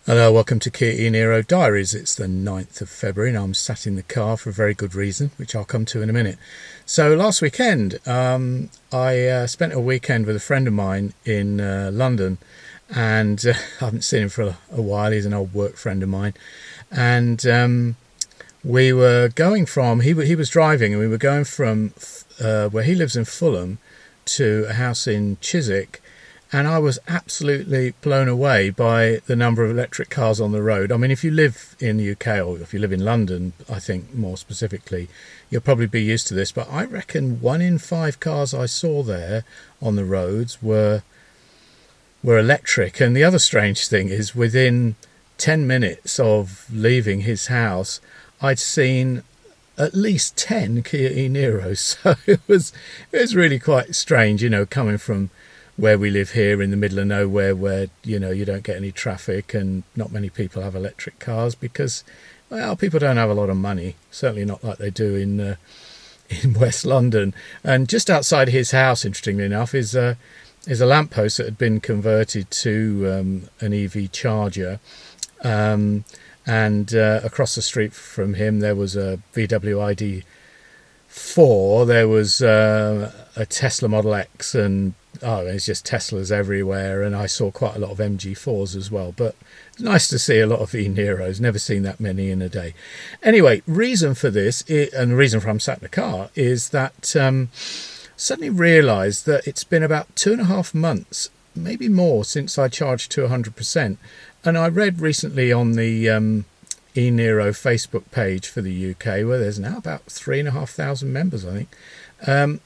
Hello, welcome to Kia e-Niro Diaries. It's the 9th of February and I'm sat in the car for a very good reason, which I'll come to in a minute. So last weekend, I spent a weekend with a friend of mine in London, and I haven't seen him for a while. He's an old work friend of mine. And we were going from, he was driving, and we were going from where he lives in Fulham to a house in Chiswick. And I was absolutely blown away by the number of electric cars on the road. I mean, if you live in the UK, or if you live in London, I think more specifically, you'll probably be used to this. But I reckon 1 in 5 cars I saw there on the roads were electric. And the other strange thing is, within 10 minutes of leaving his house, I'd seen at least 10 Kia e-Niros. So it was really quite strange, coming from where we live here in the middle of nowhere, where you don't get any traffic and not many people have electric cars because, well, people don't have a lot of money, certainly not like they do in West London. And just outside his house, interestingly enough, is a lamppost that had been converted to an EV charger, and across the street from him there was a VW ID4, there was a Tesla Model X, and it's just Teslas everywhere, and I saw quite a lot of MG4s as well. But it's nice to see a lot of e-Niros. Never seen that many in a day. Anyway, reason for this, and the reason for I'm sat in the car, is that suddenly realised that it's been about 2.5 months, maybe more, since I charged to 100%. And I read recently on the e-Niro Facebook page for the UK, where there's now about 3,500 members, I think,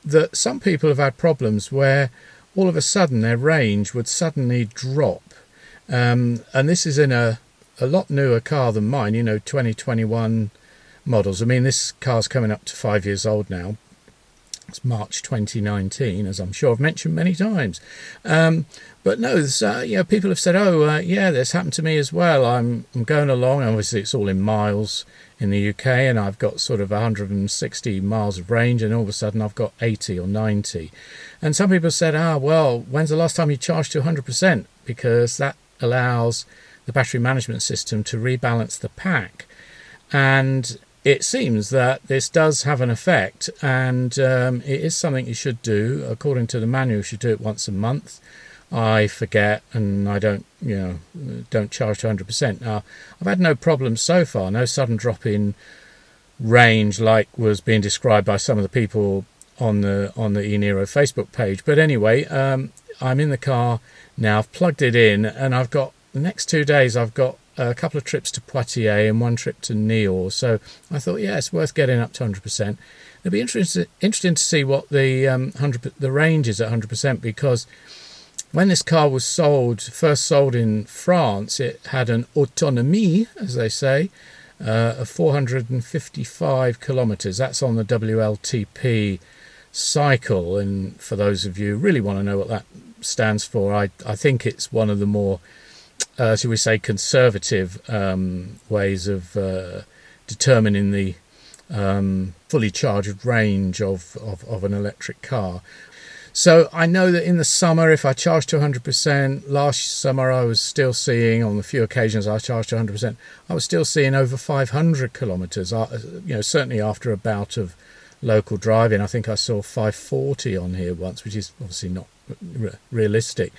that some people have had problems where all of a sudden their range would suddenly drop. And this is in a lot newer car than mine, 2021 models. I mean, this car's coming up to 5 years old now. It's March 2019, as I'm sure I've mentioned many times. But no, people have said, this happened to me as well. I'm going along. Obviously, it's all in miles in the UK, and I've got sort of 160 miles of range, and all of a sudden I've got 80 or 90. And some people said, when's the last time you charged to 100%? Because that allows the battery management system to rebalance the pack. And it seems that this does have an effect, and it is something you should do. According to the manual, you should do it once a month. I forget, and I don't charge to 100%. Now, I've had no problems so far, no sudden drop in range like was being described by some of the people on the e-Niro Facebook page. But anyway, I'm in the car now. I've plugged it in, and I've got the next 2 days. I've got a couple of trips to Poitiers and one trip to Niort. So I thought, it's worth getting up to 100%. It'll be interesting to see what the range is at 100%, because when this car was first sold in France, it had an autonomie, as they say, of 455 kilometres. That's on the WLTP cycle. And for those of you who really want to know what that stands for, I think it's one of the more, shall we say, conservative ways of determining the fully charged range of an electric car. So I know that in the summer, if I charge to 100%, last summer I was still seeing, on the few occasions I charged to 100%, I was still seeing over 500 kilometres. Certainly after a bout of local driving, I think I saw 540 on here once, which is obviously not realistic.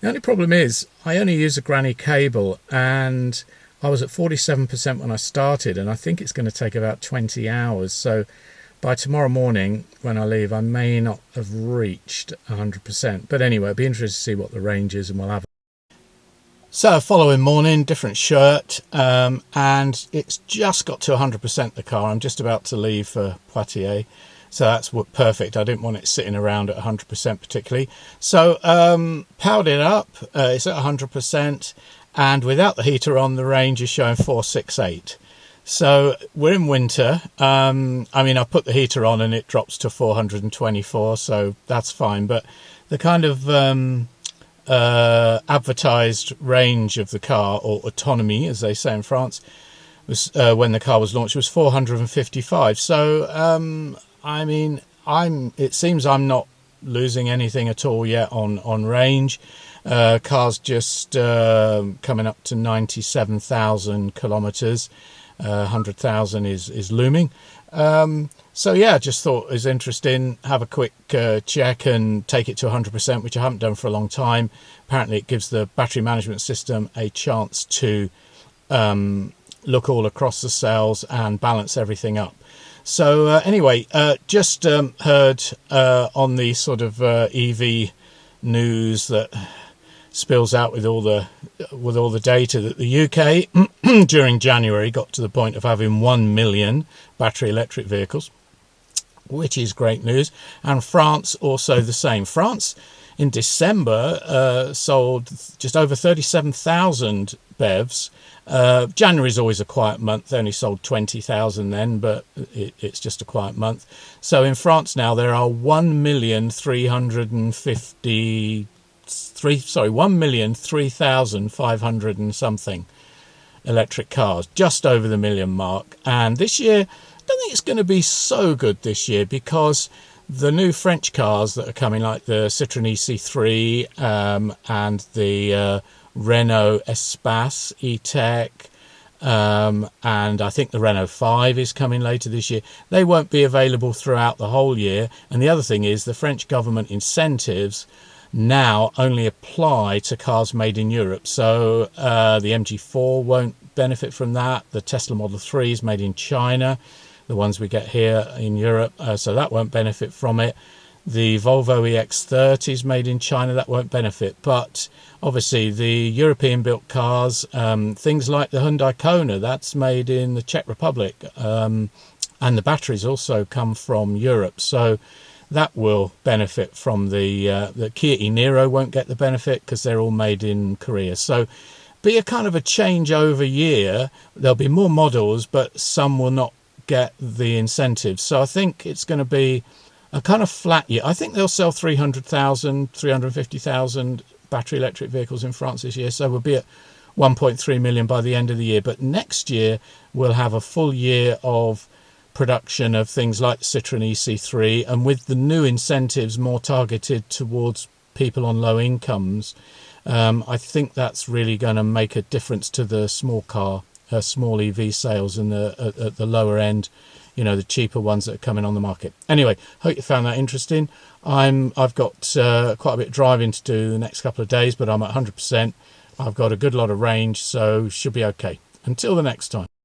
The only problem is I only use a granny cable, and I was at 47% when I started, and I think it's going to take about 20 hours. So by tomorrow morning when I leave, I may not have reached 100%. But anyway, it'll be interesting to see what the range is, and we'll have. So following morning, different shirt, and it's just got to 100%, the car. I'm just about to leave for Poitiers. So that's perfect. I didn't want it sitting around at 100% particularly. So powered it up. It's at 100%. And without the heater on, the range is showing 468. So we're in winter. I put the heater on and it drops to 424. So that's fine. But the kind of advertised range of the car, or autonomy, as they say in France, was when the car was launched, was 455. So it seems I'm not losing anything at all yet on range. Cars just coming up to 97,000 kilometres. 100,000 is looming. So yeah, just thought it was interesting. Have a quick check and take it to 100%, which I haven't done for a long time. Apparently it gives the battery management system a chance to look all across the cells and balance everything up. So anyway, just heard on the sort of EV news that spills out with all the data that the UK during January got to the point of having 1 million battery electric vehicles, which is great news. And France also the same. France in December sold just over 37,000 BEVs. January is always a quiet month. They only sold 20,000 then, but it's just a quiet month. So in France now there are 1,003,500 and something electric cars, just over the million mark. And this year, I don't think it's going to be so good this year, because the new French cars that are coming, like the Citroën EC3 and the Renault Espace E-Tech, and I think the Renault 5 is coming later this year. They won't be available throughout the whole year. And the other thing is the French government incentives now only apply to cars made in Europe. So the MG4 won't benefit from that. The Tesla Model 3 is made in China, the ones we get here in Europe, so that won't benefit from it. The Volvo EX30 is made in China, that won't benefit. But obviously the European built cars, things like the Hyundai Kona, that's made in the Czech Republic, and the batteries also come from Europe, so that will benefit from the Kia e-Niro won't get the benefit because they're all made in Korea. So be a kind of a changeover year. There'll be more models, but some will not get the incentives. So I think it's going to be a kind of flat year. I think they'll sell 300,000, 350,000 battery electric vehicles in France this year. So we'll be at 1.3 million by the end of the year. But next year we'll have a full year of production of things like the Citroën EC3, and with the new incentives more targeted towards people on low incomes, I think that's really going to make a difference to the small EV sales and at the lower end, the cheaper ones that are coming on the market. Anyway, hope you found that interesting. I've got quite a bit of driving to do the next couple of days, but I'm at 100%. I've got a good lot of range, so should be okay. Until the next time.